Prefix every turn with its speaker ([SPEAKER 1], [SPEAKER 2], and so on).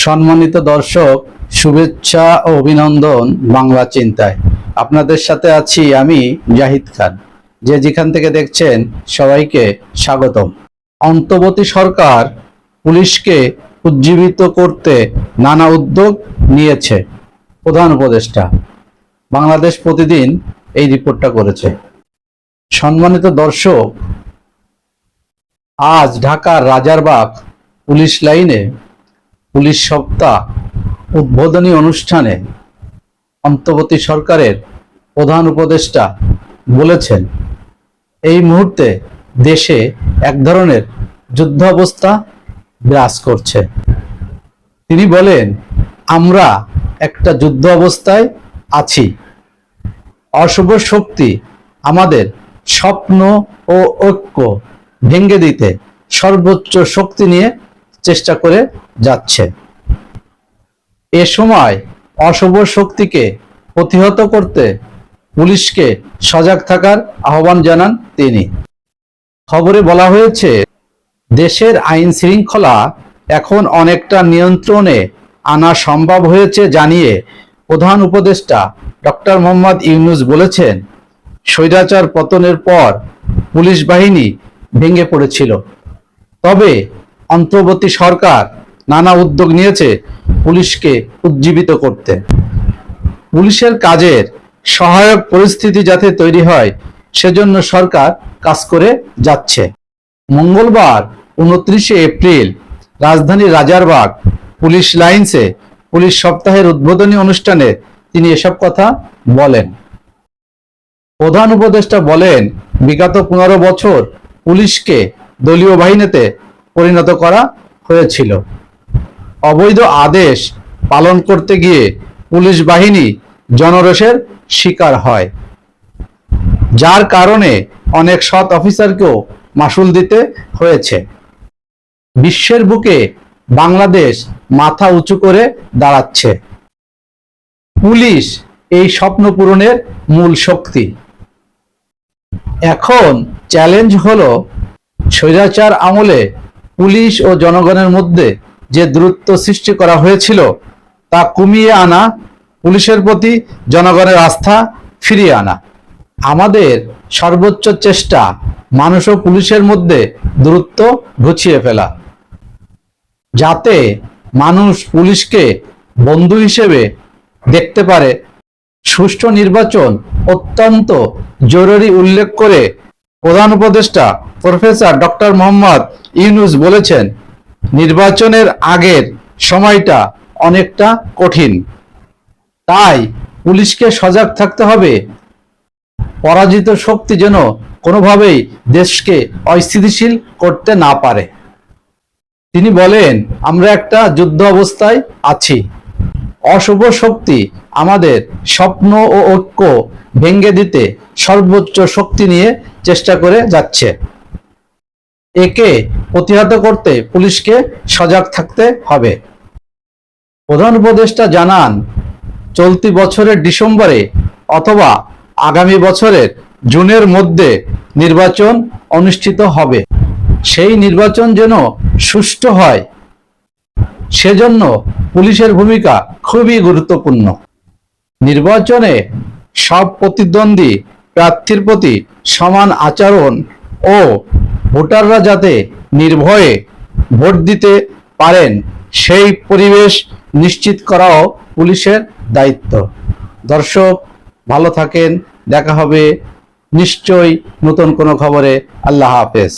[SPEAKER 1] সম্মানিত দর্শক, শুভেচ্ছা ও অভিনন্দন বাংলা চিন্তায়। আপনাদের সাথে আছি আমি জাহিদ খান। যে যেখান থেকে দেখছেন সবাইকে স্বাগতম। অন্তর্বর্তী সরকার পুলিশকে উজ্জীবিত করতে নানা উদ্যোগ নিয়েছে। প্রধান উপদেষ্টা বাংলাদেশ প্রতিদিন এই রিপোর্টটা করেছে। সম্মানিত দর্শক, আজ ঢাকার রাজারবাগ পুলিশ লাইনে পুলিশ সপ্তাহ উদ্বোধনী অনুষ্ঠানে অন্তর্বর্তী সরকারের প্রধান উপদেষ্টা বলেছেন, এই মুহূর্তে দেশে এক ধরনের যুদ্ধাবস্থা বিরাজ করছে। তিনি বলেন, আমরা একটা যুদ্ধ অবস্থায় আছি। অশুভ শক্তি আমাদের স্বপ্ন ও ঐক্য ভেঙে দিতে সর্বোচ্চ শক্তি নিয়ে চেষ্টা করে যাচ্ছে। এ সময় অশুভ শক্তিকে প্রতিহত করতে পুলিশকে সজাগ থাকার আহ্বান জানান তিনি। খবরে বলা হয়েছে, দেশের আইন শৃঙ্খলা এখন অনেকটা নিয়ন্ত্রণে আনা সম্ভব হয়েছে জানিয়ে প্রধান উপদেষ্টা ডক্টর মোহাম্মদ ইউনূস বলেছেন, স্বৈরাচার পতনের পর পুলিশ বাহিনী ভেঙে পড়েছিল, তবে অন্তর্বর্তী সরকার নানা উদ্যোগ নিয়েছে পুলিশকে উজ্জীবিত করতে। পুলিশের কাজের সহায়ক পরিস্থিতি যাতে তৈরি হয় সেজন্য সরকার কাজ করে যাচ্ছে। মঙ্গলবার 29 এপ্রিল রাজধানীর রাজারবাগ পুলিশ লাইনসে পুলিশ সপ্তাহের উদ্বোধনী অনুষ্ঠানে তিনি এসব কথা বলেন। প্রধান উপদেষ্টা বলেন, বিগত 15 বছর পুলিশকে দলীয় বাহিনীতে পরিণত করা হয়েছিল। অবৈধ আদেশ পালন করতে গিয়ে পুলিশ বাহিনী জনরোষের শিকার হয়, যার কারণে অনেক সৎ অফিসারকেও মাশুল দিতে হয়েছে। বিশ্বের বুকে বাংলাদেশ মাথা উঁচু করে দাঁড়াচ্ছে। পুলিশ এই স্বপ্ন পূরণের মূল শক্তি। এখন চ্যালেঞ্জ হলো, স্বৈরাচার আমলে পুলিশ ও জনগণের মধ্যে যে দূরত্ব সৃষ্টি করা হয়েছিল তা কমিয়ে আনা, পুলিশের প্রতি জনগণের আস্থা ফিরিয়ে আনা। আমাদের সর্বোচ্চ চেষ্টা মানুষ ও পুলিশের মধ্যে দূরত্ব ঘুচিয়ে ফেলা, যাতে মানুষ পুলিশকে বন্ধু হিসেবে দেখতে পারে। সুষ্ঠু নির্বাচন অত্যন্ত জরুরি উল্লেখ করে প্রধান উপদেষ্টা প্রফেসর ডক্টর মোহাম্মদ ইউনূস বলেছেন, নির্বাচনের আগের সময়টা অনেকটা কঠিন, তাই পুলিশকে সজাগ থাকতে হবে। পরাজিত শক্তি যেন কোনোভাবেই দেশকে অস্থিতিশীল করতে না পারে। তিনি বলেন, আমরা একটা যুদ্ধ অবস্থায় আছি। অশুভ শক্তি আমাদের স্বপ্ন ও ঐক্য ভেঙে দিতে সর্বোচ্চ শক্তি নিয়ে চেষ্টা করে যাচ্ছে। একে প্রতিহত করতে পুলিশকে সজাগ থাকতে হবে। প্রধান উপদেষ্টা জানান, চলতি বছরের ডিসেম্বরে অথবা আগামী বছরের জুনের মধ্যে নির্বাচন অনুষ্ঠিত হবে। সেই নির্বাচন যেন সুষ্ঠু হয়, সেজন্য পুলিশের ভূমিকা খুবই গুরুত্বপূর্ণ। নির্বাচনে সব প্রতিদ্বন্দ্বী প্রার্থীর প্রতি সমান আচরণ ও ভোটাররা যাতে নির্ভয়ে ভোট দিতে পারেন সেই পরিবেশ নিশ্চিত করাও পুলিশের দায়িত্ব। দর্শক, ভালো থাকেন, দেখা হবে নিশ্চয়ই নতুন কোনো খবরে। আল্লাহ হাফেজ।